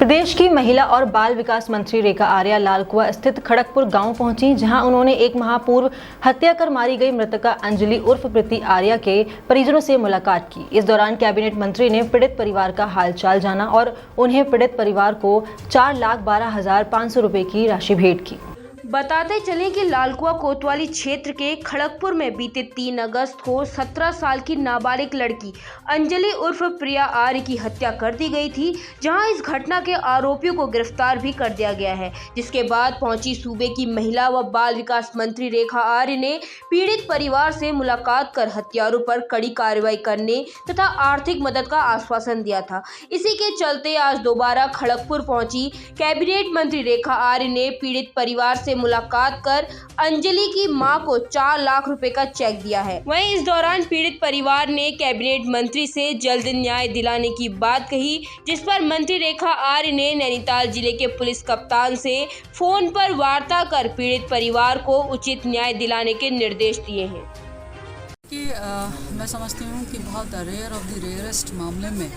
प्रदेश की महिला और बाल विकास मंत्री रेखा आर्या लालकुआ स्थित खड़गपुर गांव पहुंची, जहां उन्होंने एक माह पूर्व हत्या कर मारी गई मृतका अंजलि उर्फ प्रीति आर्या के परिजनों से मुलाकात की। इस दौरान कैबिनेट मंत्री ने पीड़ित परिवार का हालचाल जाना और उन्हें पीड़ित परिवार को 4,12,500 रुपए की राशि भेंट की। बताते चलें कि लालकुआ कोतवाली क्षेत्र के खड़गपुर में बीते 3 अगस्त को 17 साल की नाबालिग लड़की अंजलि उर्फ प्रिया आर्य की हत्या कर दी गई थी, जहां इस घटना के आरोपियों को गिरफ्तार भी कर दिया गया है। जिसके बाद पहुंची सूबे की महिला व बाल विकास मंत्री रेखा आर्य ने पीड़ित परिवार से मुलाकात कर हत्यारों पर कड़ी कार्रवाई करने तथा आर्थिक मदद का आश्वासन दिया था। इसी के चलते आज दोबारा खड़गपुर पहुंची कैबिनेट मंत्री रेखा आर्य ने पीड़ित परिवार से मुलाकात कर अंजलि की मां को 4 लाख रुपए का चेक दिया है। वहीं इस दौरान पीड़ित परिवार ने कैबिनेट मंत्री से जल्द न्याय दिलाने की बात कही, जिस पर मंत्री रेखा आर्य ने नैनीताल जिले के पुलिस कप्तान से फोन पर वार्ता कर पीड़ित परिवार को उचित न्याय दिलाने के निर्देश दिए हैं। कि मैं समझती हूँ कि बहुत रेयर ऑफ द रेयरेस्ट मामले में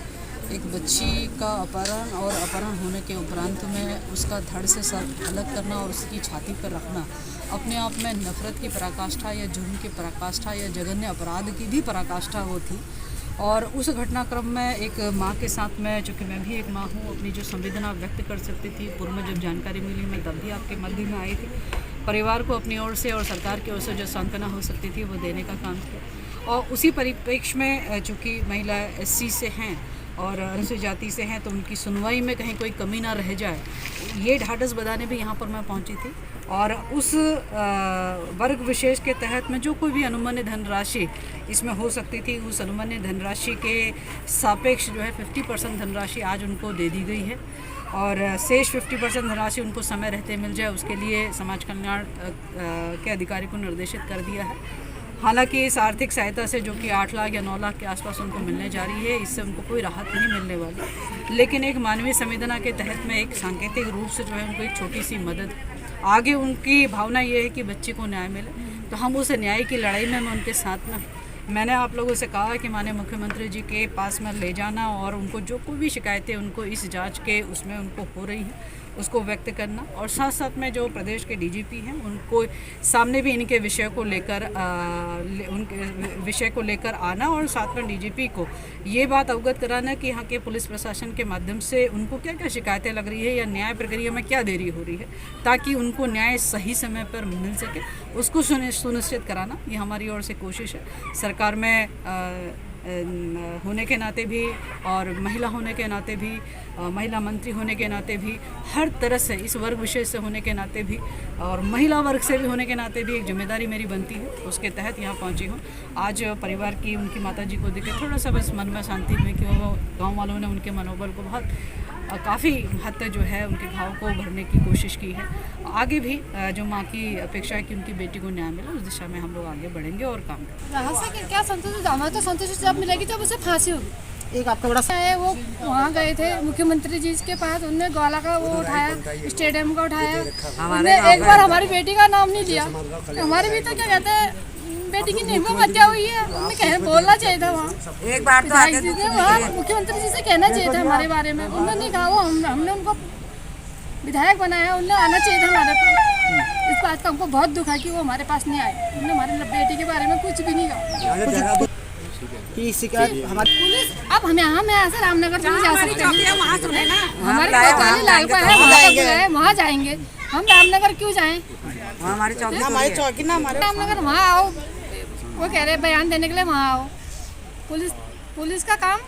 एक बच्ची का अपहरण होने के उपरांत में उसका धड़ से सर अलग करना और उसकी छाती पर रखना अपने आप में नफरत की पराकाष्ठा या जुर्म की पराकाष्ठा या जघन्य अपराध की भी पराकाष्ठा वो थी। और उस घटनाक्रम में एक माँ के साथ में, चूँकि मैं भी एक माँ हूँ, अपनी जो संवेदना व्यक्त कर सकती थी। पूर्व में जब जानकारी मिली मैं तब भी आपके मध्य में आई थी। परिवार को अपनी ओर से और सरकार की ओर से जो सांत्वना हो सकती थी वो देने का काम किया। और उसी परिप्रेक्ष्य में चूँकि महिला SC से हैं और अनुसूचित जाति से हैं, तो उनकी सुनवाई में कहीं कोई कमी ना रह जाए, ये ढाढ़स बधाने भी यहाँ पर मैं पहुँची थी। और उस वर्ग विशेष के तहत में जो कोई भी अनुमान्य धनराशि इसमें हो सकती थी, उस अनुमान्य धनराशि के सापेक्ष जो है 50% धनराशि आज उनको दे दी गई है। और शेष 50% धनराशि उनको समय रहते मिल जाए, उसके लिए समाज कल्याण के अधिकारी को निर्देशित कर दिया है। हालांकि इस आर्थिक सहायता से जो कि 8 लाख या 9 लाख के आसपास उनको मिलने जा रही है, इससे उनको कोई राहत नहीं मिलने वाली, लेकिन एक मानवीय संवेदना के तहत में एक सांकेतिक रूप से जो है उनको एक छोटी सी मदद। आगे उनकी भावना ये है कि बच्चे को न्याय मिले, तो हम उस न्याय की लड़ाई में मैं उनके साथ ना। मैंने आप लोगों से कहा कि माननीय मुख्यमंत्री जी के पास में ले जाना और उनको जो कोई भी शिकायतें उनको इस जांच के उसमें उनको हो रही हैं उसको व्यक्त करना, और साथ साथ में जो प्रदेश के DGP हैं उनको सामने भी इनके विषय को लेकर आना, और साथ में DGP को ये बात अवगत कराना कि यहाँ के पुलिस प्रशासन के माध्यम से उनको क्या क्या शिकायतें लग रही है या न्याय प्रक्रिया में क्या देरी हो रही है, ताकि उनको न्याय सही समय पर मिल सके, उसको सुनिश्चित कराना ये हमारी ओर से कोशिश है। सरकार में होने के नाते भी और महिला होने के नाते भी, महिला मंत्री होने के नाते भी, हर तरह से इस वर्ग विशेष से होने के नाते भी और महिला वर्ग से भी होने के नाते भी एक जिम्मेदारी मेरी बनती है। उसके तहत यहाँ पहुँची हूँ। आज परिवार की उनकी माताजी को देखे थोड़ा सा बस मन में शांति हुई कि वो गाँव वालों ने उनके मनोबल को बहुत काफ़ी हद तक जो है उनके घाव को भरने की कोशिश की है। आगे भी जो माँ की अपेक्षा है कि उनकी बेटी को न्याय मिले, उस दिशा में हम लोग आगे बढ़ेंगे और काम करेंगे। क्या संतोष, हमें तो संतोष जब मिलेगी जब उसे फांसी होगी। एक आपका बड़ा है, वो वहाँ गए थे मुख्यमंत्री जी के पास, उन्होंने ग्वाला का वो उठाया, स्टेडियम का उठाया, एक बार हमारी बेटी का नाम नहीं लिया। हमारे भी तो क्या कहते हैं, बेटी की निर्मम हत्या हुई है, उन्हें कहे बोलना चाहिए था वहाँ, एक बार तो वहाँ मुख्यमंत्री जी से कहना चाहिए था हमारे बारे में। उन्होंने नहीं कहा, वो हमने उनको विधायक बनाया, उन्हें आना चाहिए था हमारे पास। इस बात का हमको बहुत दुख है कि वो हमारे पास नहीं आए, उन्होंने हमारे बेटी के बारे में कुछ भी नहीं कहा। पुलिस अब हम यहाँ से रामनगर चले जा सकते हैं, हमारे लालकुआ है वहाँ जाएंगे, हम रामनगर क्यों जाएं? हमारी चौकी ना हमारे रामनगर वहाँ आओ, वो कह रहे बयान देने के लिए वहाँ आओ। पुलिस का काम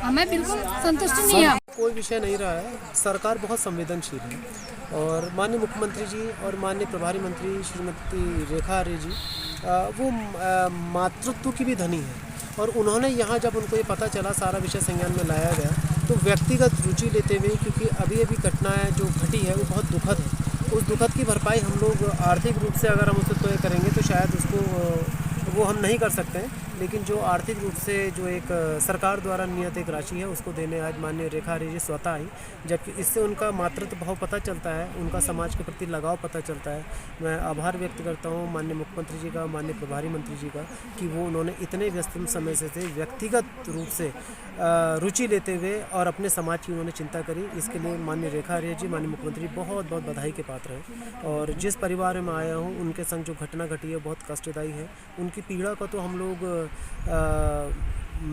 हमें बिल्कुल संतुष्टि नहीं है। कोई विषय नहीं रहा है, सरकार बहुत संवेदनशील है और माननीय मुख्यमंत्री जी और माननीय प्रभारी मंत्री श्रीमती रेखा आर्य जी वो मातृत्व की भी धनी है, और उन्होंने यहाँ जब उनको ये पता चला, सारा विषय संज्ञान में लाया गया, तो व्यक्तिगत रुचि लेते हुए, क्योंकि अभी घटनाएं जो घटी है वो बहुत दुखद है, उस दुखद की भरपाई हम लोग आर्थिक रूप से अगर हम उसको तय करेंगे तो शायद उसको वो हम नहीं कर सकते हैं, लेकिन जो आर्थिक रूप से जो एक सरकार द्वारा नियत एक राशि है उसको देने आज माननीय रेखा आर्य जी स्वतः आई, जबकि इससे उनका मातृत्व भाव पता चलता है, उनका समाज के प्रति लगाव पता चलता है। मैं आभार व्यक्त करता हूँ माननीय मुख्यमंत्री जी का, माननीय प्रभारी मंत्री जी का, कि वो उन्होंने इतने व्यस्त समय से थे व्यक्तिगत रूप से रुचि लेते हुए और अपने समाज की उन्होंने चिंता करी। इसके लिए माननीय रेखा आर्य जी, माननीय मुख्यमंत्री बहुत बहुत बधाई के पात्र हैं। और जिस परिवार में आया हूँ उनके संग जो घटना घटी है बहुत कष्टदायी है। उनकी पीड़ा को तो हम लोग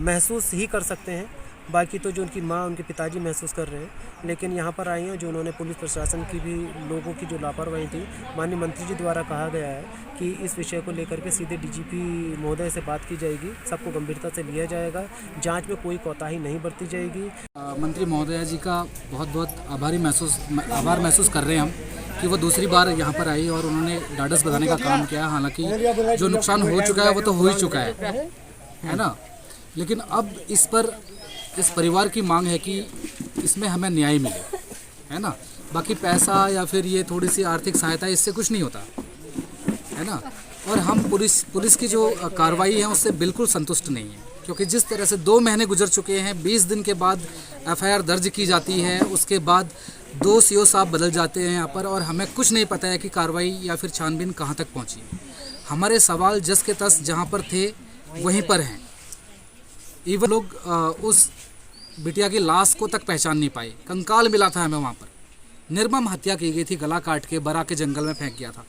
महसूस ही कर सकते हैं, बाकी तो जो उनकी माँ उनके पिताजी महसूस कर रहे हैं। लेकिन यहाँ पर आए हैं जो उन्होंने पुलिस प्रशासन की भी, लोगों की जो लापरवाही थी, माननीय मंत्री जी द्वारा कहा गया है कि इस विषय को लेकर के सीधे डीजीपी महोदय से बात की जाएगी, सबको गंभीरता से लिया जाएगा, जांच में कोई कोताही नहीं बरती जाएगी। मंत्री महोदया जी का बहुत बहुत आभार महसूस कर रहे हैं हम कि वो दूसरी बार यहाँ पर आई और उन्होंने ढाढ़स बधाने का काम किया। हालांकि जो नुकसान हो चुका है वो तो हो ही चुका है ना, लेकिन अब इस परिवार की मांग है कि इसमें हमें न्याय मिले, है ना। बाकी पैसा या फिर ये थोड़ी सी आर्थिक सहायता, इससे कुछ नहीं होता, है ना। और हम पुलिस की जो कार्रवाई है उससे बिल्कुल संतुष्ट नहीं है, क्योंकि जिस तरह से 2 महीने गुजर चुके हैं, 20 दिन के बाद एफआईआर दर्ज की जाती है, उसके बाद 2 सीओ साहब बदल जाते हैं यहाँ पर, और हमें कुछ नहीं पता है कि कार्रवाई या फिर छानबीन कहाँ तक पहुँची। हमारे सवाल जस के तस जहाँ पर थे वहीं पर हैं। इवन लोग उस बिटिया की लाश को तक पहचान नहीं पाए, कंकाल मिला था हमें वहाँ पर। निर्मम हत्या की गई थी, गला काट के बरा के जंगल में फेंक दिया था।